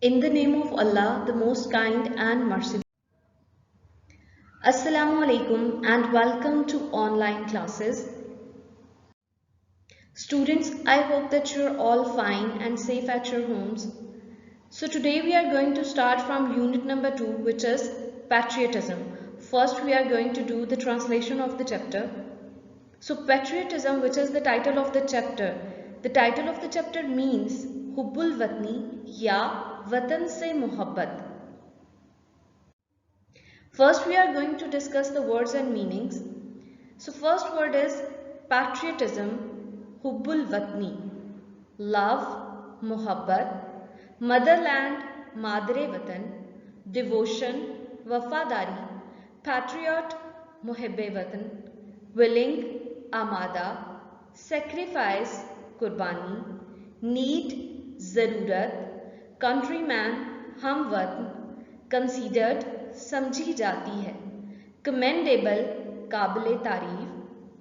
In the name of Allah, the most kind and merciful. Assalamu alaikum and welcome to online classes. Students, I hope that you're all fine and safe at your homes. So today we are going to start from unit number 2, which is patriotism. First we are going to do the translation of the chapter. So patriotism, which is the title of the chapter. The title of the chapter means Hubbul Watni ya Watan se Muhabbat. First we are going to discuss the words and meanings. So first word is patriotism, Hubbul Watni, love, Muhabbat, motherland, Madre Watan, devotion, Wafadari, patriot, Muhibbe Watan, willing, Amada, sacrifice, Qurbani, need, Zarurat, countryman, Hamwatan, considered, समझी जाती है, commendable, काबिले तारीफ,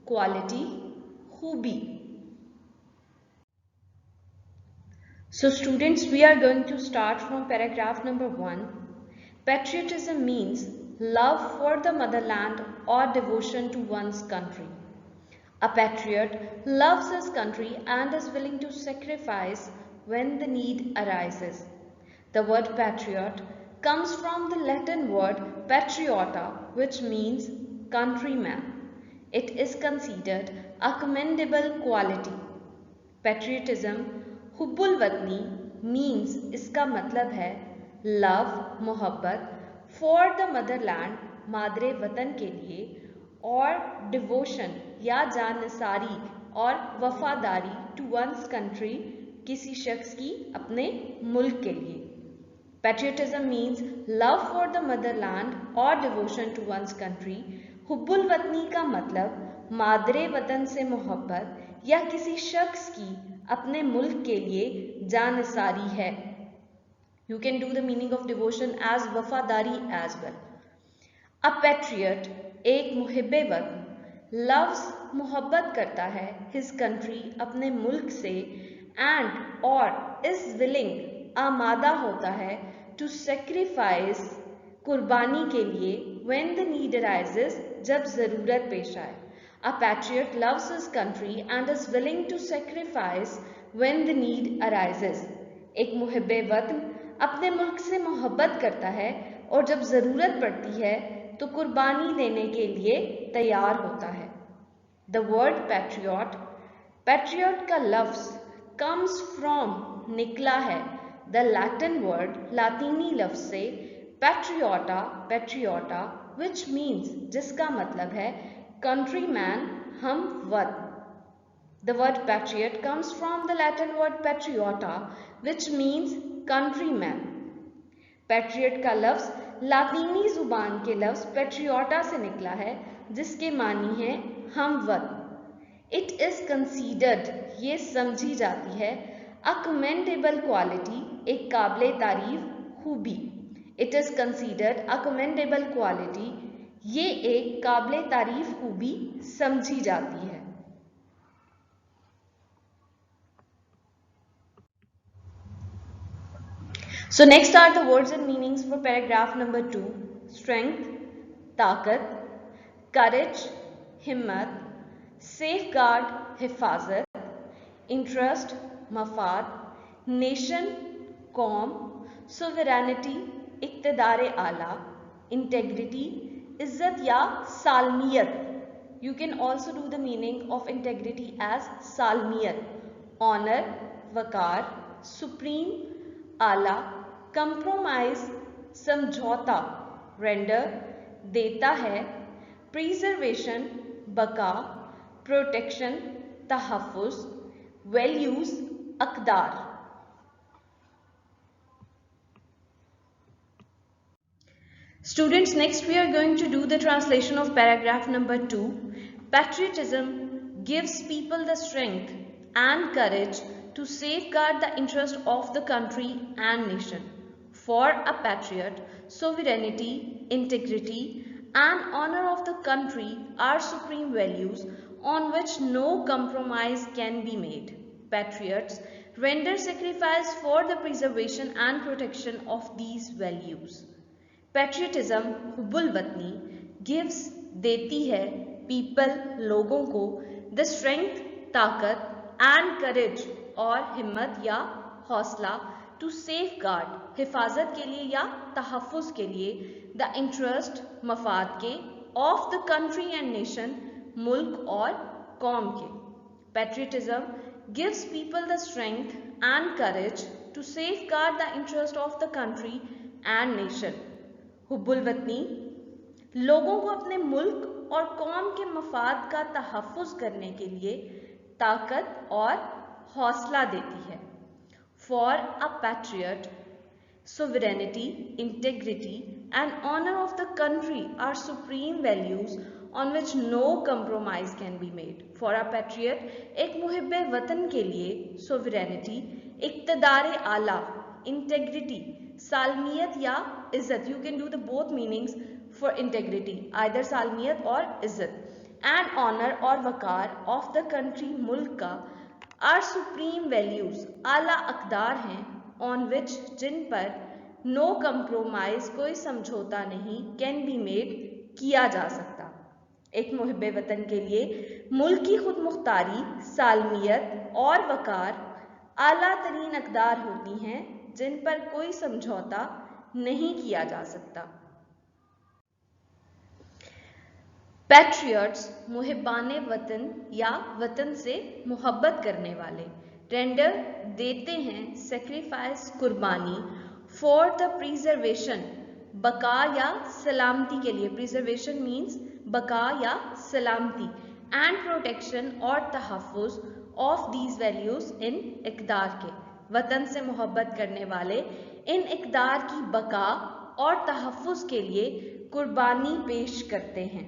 quality, खूबी. So students, we are going to start from paragraph number 1. Patriotism means love for the motherland or devotion to one's country. A patriot loves his country and is willing to sacrifice when the need arises. The word patriot comes from the Latin word patriota, which means countryman. It is considered a commendable quality. Patriotism, हुब्बुल वतनी means इसका मतलब है love, मोहब्बत for the motherland, मादरे वतन के लिए, और devotion या जानसारी और वफादारी to one's country, किसी शख्स की अपने मुल्क के लिए. Patriotism means love for the motherland or devotion to one's country. हुब्बुल वतनी का मतलब मादरे वतन से मोहब्बत या किसी शख्स की अपने मुल्क के लिए जानसारी है. You can do the meaning of devotion as वफादारी as well. A patriot, एक मुहिब्बे वतन, loves मोहब्बत करता है his country, अपने मुल्क से, and और is willing, आमादा होता है to sacrifice, कुर्बानी के लिए, when the need arises, जब ज़रूरत पेश आए. A patriot loves his country and is willing to sacrifice when the need arises. एक मुहिब्बे वतन अपने मुल्क से मोहब्बत करता है और जब ज़रूरत पड़ती है तो कुर्बानी देने के लिए तैयार होता है. The word patriot, patriot का लफ्ज़ comes from, निकला है, the Latin word, लातीनी लफ्ज़ से patriota, patriota, which means, जिसका मतलब है countryman, हम वतन. The word patriot comes from the Latin word patriota, which means countryman. Patriot का लफ्ज़ लातीनी ज़ुबान के लफ्ज़ patriota से निकला है, जिसके मानी है हम वतन. It is considered, ये समझी जाती है, a commendable quality, एक काबिले तारीफ खूबी. It is considered a commendable quality, ये एक काबिले तारीफ खूबी समझी जाती है. So next are the words and meanings for paragraph number 2. Strength, ताकत, courage, हिम्मत, safeguard, हिफाजत, interest, मफाद, nation, कौम, sovereignty, इक़्तिदार आला, integrity, इज़्ज़त या सालमियत. You can also do the meaning of integrity as सालमियत, honor, Waqar, supreme, आला, compromise, समझौता, render, देता है, preservation, बका, protection, तहफ़्फ़ुज़, values, अक़दार. Students, next we are going to do the translation of paragraph number 2. Patriotism gives people the strength and courage to safeguard the interest of the country and nation. For a patriot, sovereignty, integrity, and honor of the country are supreme values on which no compromise can be made. Patriots render sacrifice for the preservation and protection of these values. Patriotism, हुब्बुल वतनी, gives, देती है, people, लोगों को, the strength, ताकत, and courage, और हिम्मत या हौसला, to safeguard, हिफाजत के लिए या तहफ़्फ़ुज़ के लिए, the interest, मफाद के, of the country and nation, मुल्क और कौम के. Patriotism gives people the strength and courage to safeguard the interest of the country and nation. हुब्बुल वतनी लोगों को अपने मुल्क और कौम के मफाद का तहफ़्फ़ुज़ करने के लिए ताकत और हौसला देती है. For a patriot, sovereignty, integrity and honor of the country are supreme values on which no compromise can be made. For a patriot, एक मुहिब्बे वतन के लिए sovereignty, इक़्तिदार आला, integrity, सालमियत या इज़्ज़त, you can do the both meanings for integrity, either सालमियत और इज़्ज़त, and honor और वकार of the country, मुल्क का, are supreme values, आला अक़दार हैं, on which, जिन पर no compromise, कोई समझौता नहीं, can be made, किया जा सकता. एक मुहिब्बे वतन के लिए मुल्क की खुद मुख्तारी, सालमियत और वकार आला तरीन अक़दार होती हैं जिन पर कोई समझौता नहीं किया जा सकता. पैट्रियट्स मुहिब्बाने वतन या वतन से मोहब्बत करने वाले, रेंडर देते हैं, सेक्रीफाइस कुर्बानी, फॉर द प्रिजर्वेशन बका या सलामती के लिए, प्रिजर्वेशन मीन्स बका या सलामती, एंड प्रोटेक्शन और तहफ़्फ़ुज़ ऑफ दीज वैल्यूज़ इन इक़दार के, वतन से मोहब्बत करने वाले इन इक़दार की बका और तहफ़्फ़ुज़ के लिए कुर्बानी पेश करते हैं.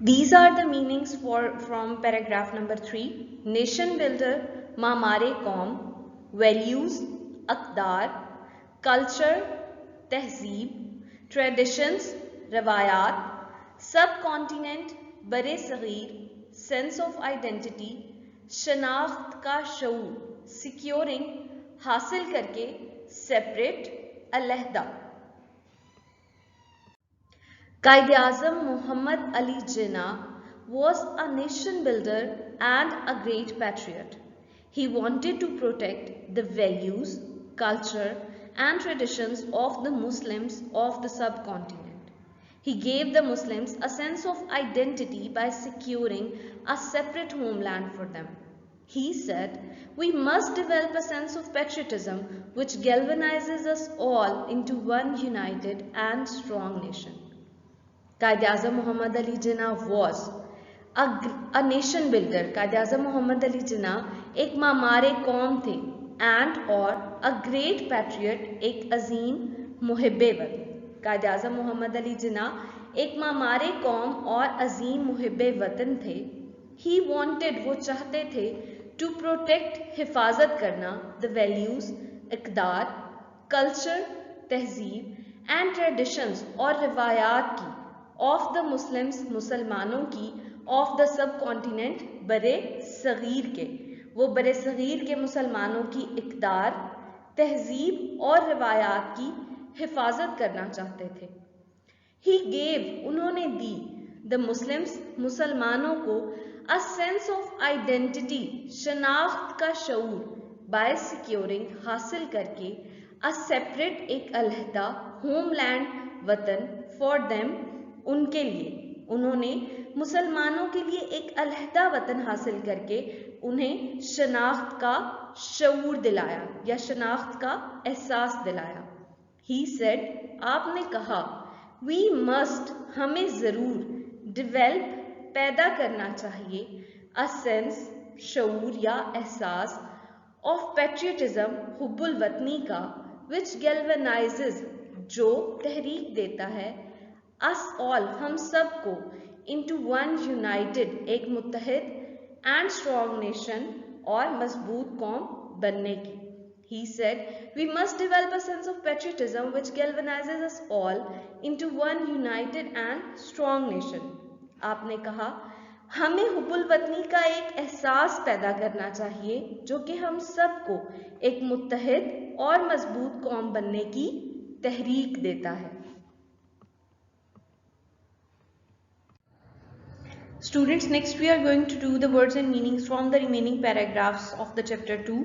These are the meanings from paragraph number 3. Nation builder, मामारे कौम, values, अक़दार, culture, तहज़ीब, traditions, रवायात, subcontinent, बरे सग़ीर, sense of identity, शनाख्त का शऊर, securing, हासिल करके, separate, अलहदा. Quaid-e-Azam Muhammad Ali Jinnah was a nation builder and a great patriot. He wanted to protect the values, culture and traditions of the Muslims of the subcontinent. He gave the Muslims a sense of identity by securing a separate homeland for them. He said, "We must develop a sense of patriotism which galvanizes us all into one united and strong nation." Quaid-e-Azam Muhammad Ali Jinnah was a nation builder. Quaid-e-Azam Muhammad Ali Jinnah एक मामारे कौम थे, and और a great patriot, एक अजीम मुहिब्बे वतन. Quaid-e-Azam Muhammad Ali Jinnah एक मामारे कौम और अजीम मुहिब्बे वतन थे. He wanted, वो चाहते थे, to protect, हिफाजत करना, the values, इक़दार, culture, तहज़ीब and traditions और रिवायात की, of the Muslims, मुसलमानों की, of the subcontinent, बरे सग़ीर के, वो बरे सग़ीर के मुसलमानों की इक़दार, तहज़ीब और रिवायात की हिफाजत करना चाहते थे. He gave, उन्होंने दी, the Muslims, मुसलमानों को, a sense of identity, शनाख्त का शऊर, by securing, हासिल करके, a separate, एक अलहदा, homeland, वतन, for them, उनके लिए, उन्होंने मुसलमानों के लिए एक अलहदा वतन हासिल करके उन्हें शनाख्त का शऊर दिलाया या शनाख्त का एहसास दिलाया. He said, आपने कहा, we must, हमें ज़रूर, develop, पैदा करना चाहिए, a sense, शऊर या एहसास, of patriotism, हुब्बुल वतनी का, which galvanizes, जो तहरीक देता है, us all, हम सब को, into one united, एक मुत्तहिद and strong nation, और मजबूत कौम बनने की. He said, we must develop a sense of patriotism which galvanizes us all into one united and strong nation. आपने कहा, हमें हुब्बुल वतनी का एक एहसास पैदा करना चाहिए जो कि हम सबको एक मुत्तहिद और मजबूत कौम बनने की तहरीक देता है। Students, next we are going to do the words and meanings from the remaining paragraphs of the chapter 2.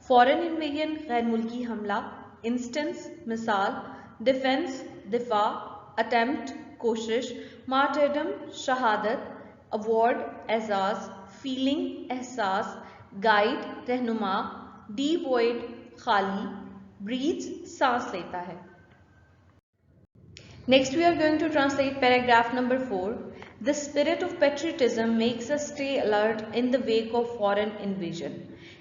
Foreign invasion, गैर मुल्की हमला, instance, मिसाल, defense, दिफा, attempt, कोशिश, martyrdom, शहादत, award, एजाज, feeling, एहसास, guide, रहनुमा, devoid, खाली, breathes, सांस लेता है। Next we are going to translate paragraph number 4. The spirit of patriotism makes us stay alert in the wake of foreign invasion.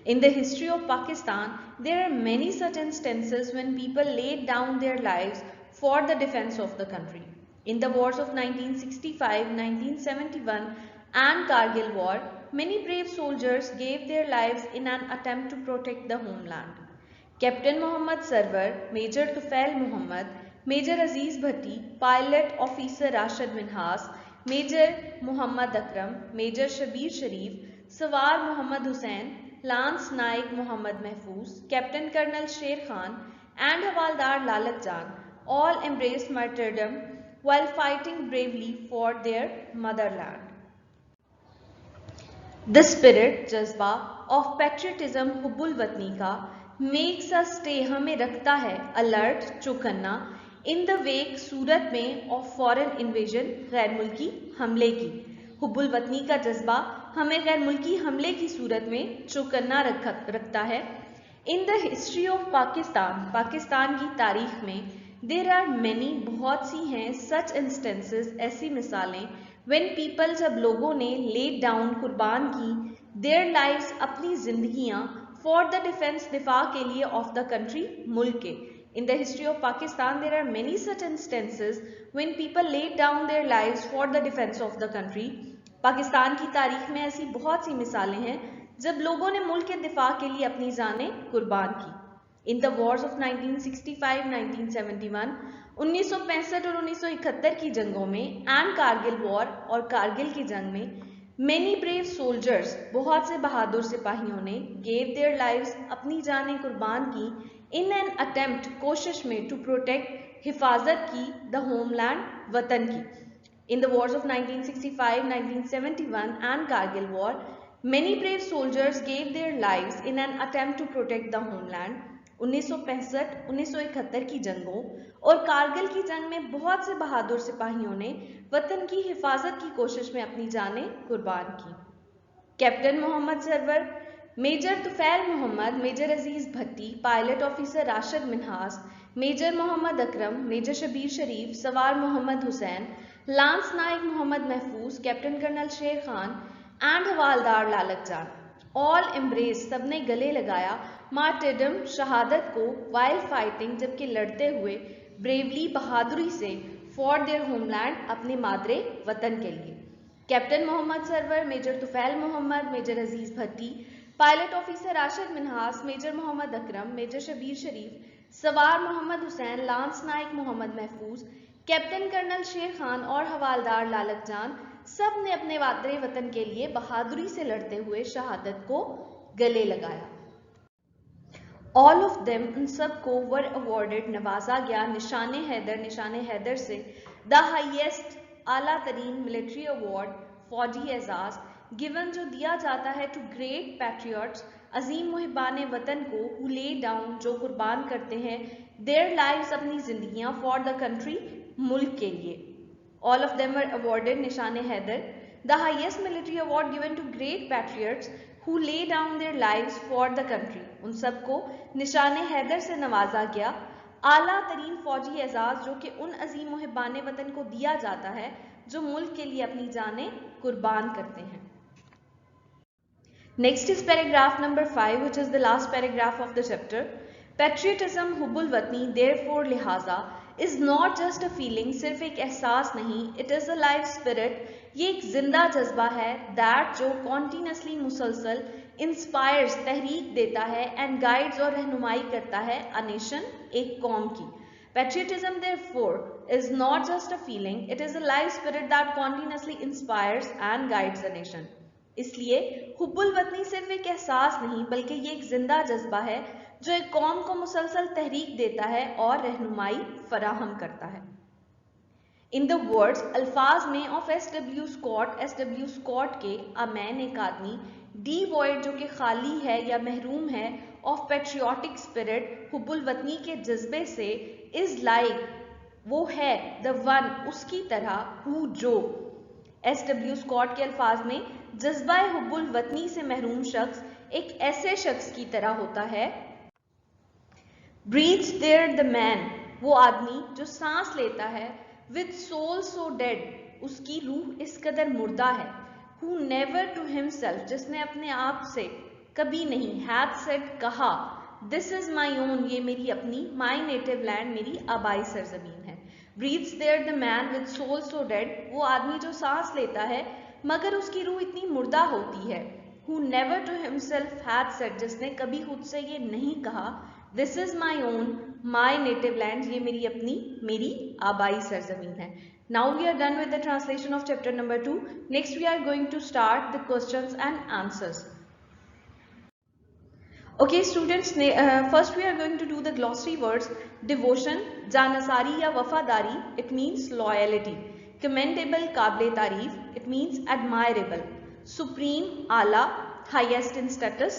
In the history of Pakistan, there are many such instances when people laid down their lives for the defense of the country. In the wars of 1965, 1971 and Kargil war, many brave soldiers gave their lives in an attempt to protect the homeland. Captain Muhammad Sarwar, Major Tufail Muhammad, Major Aziz Bhatti, Pilot Officer Rashid Minhas, Major Muhammad Akram, Major Shabir Sharif, Sawar Muhammad Hussain, Lance Naik Muhammad Mahfouz, Captain Colonel Sher Khan and Havaldar Lalat Jan all embraced martyrdom while fighting bravely for their motherland. The spirit, जज्बा of patriotism, हुब्बुल वतनी का, makes us stay, हमें रखता है alert, चौकन्ना, in the wake, सूरत में, of foreign invasion, गैर मुल्की हमले की। हुब्बुल वतनी का जज्बा हमें गैर मुल्की हमले की सूरत में चौकन्ना रखता है। In the history of Pakistan, Pakistan की तारीख में, there are many, बहुत सी हैं, such instances, ऐसी मिसालें, when people, जब लोगों ने laid down, कुर्बान की, their lives, अपनी जिंदगियां, for the defense, दिफा के लिए, of the country, मुल्क के। In the history of Pakistan, there are many such instances when people laid down their lives for the defense of the country. Pakistan की तारीख में ऐसी बहुत सी मिसालें हैं जब लोगों ने मुल्क के दिफा के लिए अपनी जानें कुर्बान की। In the wars of 1965, 1971, 1965 और 1971 की जंगों में and कारगिल वॉर और कारगिल की जंग में many brave soldiers, बहुत से बहादुर सिपाहियों ने gave their lives, अपनी जानें कुर्बान की in an attempt, कोशिश में to protect, हिफाजत की the homeland, वतन की। In the wars of 1965, 1971 and Kargil war, many brave soldiers gave their lives in an attempt to protect the homeland. 1965, 1971 की जंगों और कारगिल की जंग में बहुत से बहादुर सिपाहियों ने वतन की हिफाजत की कोशिश में अपनी जानें कुर्बान की। Captain Mohammad Sarwar, major Tufail Mohammad, major Aziz Bhatti, pilot officer Rashid Minhas, major Mohammad Akram, major Shabbir Sharif, सवार Mohammad Hussain, lance Naik Mohammad Mahfuz, captain colonel शेर खान एंड हवालदार लालक जान, ऑल एम्ब्रेस, सबने गले लगाया, मार्टिडम, शहादत को, वाइल फाइटिंग, जबकि लड़ते हुए, ब्रेवली, बहादुरी से, फॉर देयर होमलैंड, अपने मादरे वतन के लिए। Captain Mohammad Sarwar, major Tufail Mohammad, major Aziz Bhatti, pilot officer Rashid Minhas, major Mohammad Akram, major Shabbir Sharif, सवार Mohammad Hussain, lance Naik Mohammad Mahfuz, captain colonel शेर खान और हवालदार लालक जान, सब ने अपने मादरे वतन के लिए बहादुरी से लड़ते हुए शहादत को गले लगाया। ऑल ऑफ देम, उन सब को, वर अवॉर्डेड, नवाजा गया, निशाने हैदर से, द हाईएस्ट, आला तरीन, मिलिट्री अवार्ड, फौजी एजाज, गिवन, जो दिया जाता है, टू ग्रेट पैट्रियट्स, अजीम मुहिबान वतन को, हु ले डाउन, जो कुर्बान करते हैं, देयर लाइव्स, अपनी जिंदगियां, फॉर द कंट्री, मुल्क के लिए। All of them were awarded, Nishane Haider, the highest military award given to great patriots who lay down their lives for the country, उन सबको निशाने हैदर से नवाजा गया। आला तरीन फौजी एजाज, जो कि उन अजीम मुहिबान वतन को दिया जाता है जो मुल्क के लिए अपनी जानें कुर्बान करते हैं। Next is paragraph number 5, which is the last paragraph of the chapter. Patriotism, हुब्बुल वतनी, therefore लिहाजा, is not just a feeling, सिर्फ एक एहसास नहीं, it is a life spirit, ये एक जिंदा जज्बा है, that जो continuously, मुसलसल, inspires, तहरीक देता है, and guides और रहनुमाई करता है, a nation, एक कौम की, Patriotism, therefore, is not just a feeling, it is a life spirit that continuously inspires and guides the nation. इसलिए हुब्बुल वतनी सिर्फ एक एहसास नहीं बल्कि ये एक जिंदा जज्बा है जो एक कौम को मुसलसल तहरीक देता है और रहनुमाई फराहम करता है. इन द वर्ड्स अल्फाज में ऑफ एस.डब्ल्यू. स्कॉट के अ मैन एक आदमी, डिवॉइड जो कि खाली है या महरूम है, ऑफ पेट्रियाटिक स्पिरिट हुब्बुल वतनी के जज्बे से, इज लाइक वो है, द वन उसकी तरह, हु जो. एस.डब्ल्यू. स्कॉट के अल्फाज में जज्बा हुब्बुल वतनी से महरूम शख्स एक ऐसे शख्स की तरह होता है. ब्रीथ्स देयर द मैन, वो आदमी जो सांस लेता है, विद सोल सो डेड, उसकी रूह इस कदर मुर्दा है, हु नेवर टू हिमसेल्फ, जिसने अपने आप से कभी नहीं, हैथ सेड कहा, दिस इज माई ओन, ये मेरी अपनी, माई नेटिव लैंड, मेरी आबाई सरजमीन है. Breathes there the man with soul so dead, वो आदमी जो सांस लेता है मगर उसकी रूह इतनी मुर्दा होती है, who never to himself hath said, जिसने कभी खुद से ये नहीं कहा, this is my own, my native land, ये मेरी अपनी, मेरी आबाई सरजमीन है. Now we are done with the translation of chapter number 2. Next we are going to start the questions and answers. Okay students, first we are going to do the glossary words. Devotion, जानसारी या वफादारी, it means loyalty. Commendable, काबिल तारीफ, it means admirable. Supreme, आला, highest in status.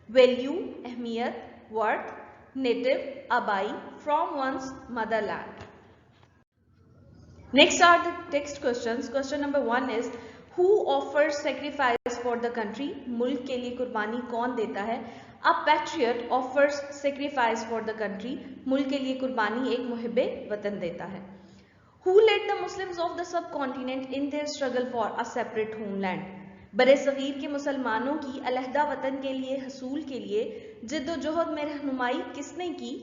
Value, अहमियत, worth. Native, आबाई, from one's motherland. Next are the text questions. Question number 1 is, who offers sacrifice for the country? मुल्क के लिए कुर्बानी कौन देता है? A patriot offers sacrifice for the country. मुल्क के लिए कुर्बानी एक मुहिब्बे वतन देता है. Who led the Muslims of the subcontinent in their struggle for a separate homeland? बरे सगीर के मुसलमानों की अलहदा वतन के लिए हसूल के लिए जिद्दोजहद में रहनुमाई किसने की?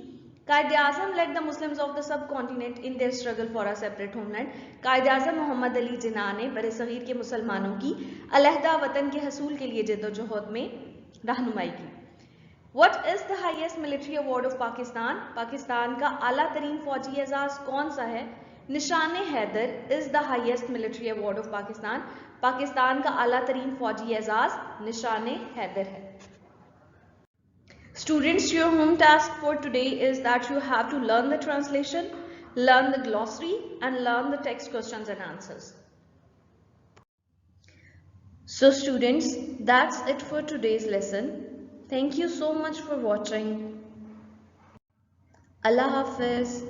Quaid-e-Azam led the Muslims of the subcontinent in their struggle for a separate homeland. Quaid-e-Azam Mohammad Ali Jinnah ने बरे सगीर के मुसलमानों की अलहदा वतन के हसूल के लिए जिद्दोजहद में रहनुमाई की. What is the highest military award of Pakistan? Pakistan का आला तरीन फौजी एजाज कौन सा है? निशाने Haider is the highest military award of Pakistan. Pakistan का आला तरीन फौजी एजाज निशाने हैदर है. Students, your home task for today is that you have to learn the translation, learn the glossary and learn the text questions and answers. So students, that's it for today's lesson. Thank you so much for watching. Allah Hafiz.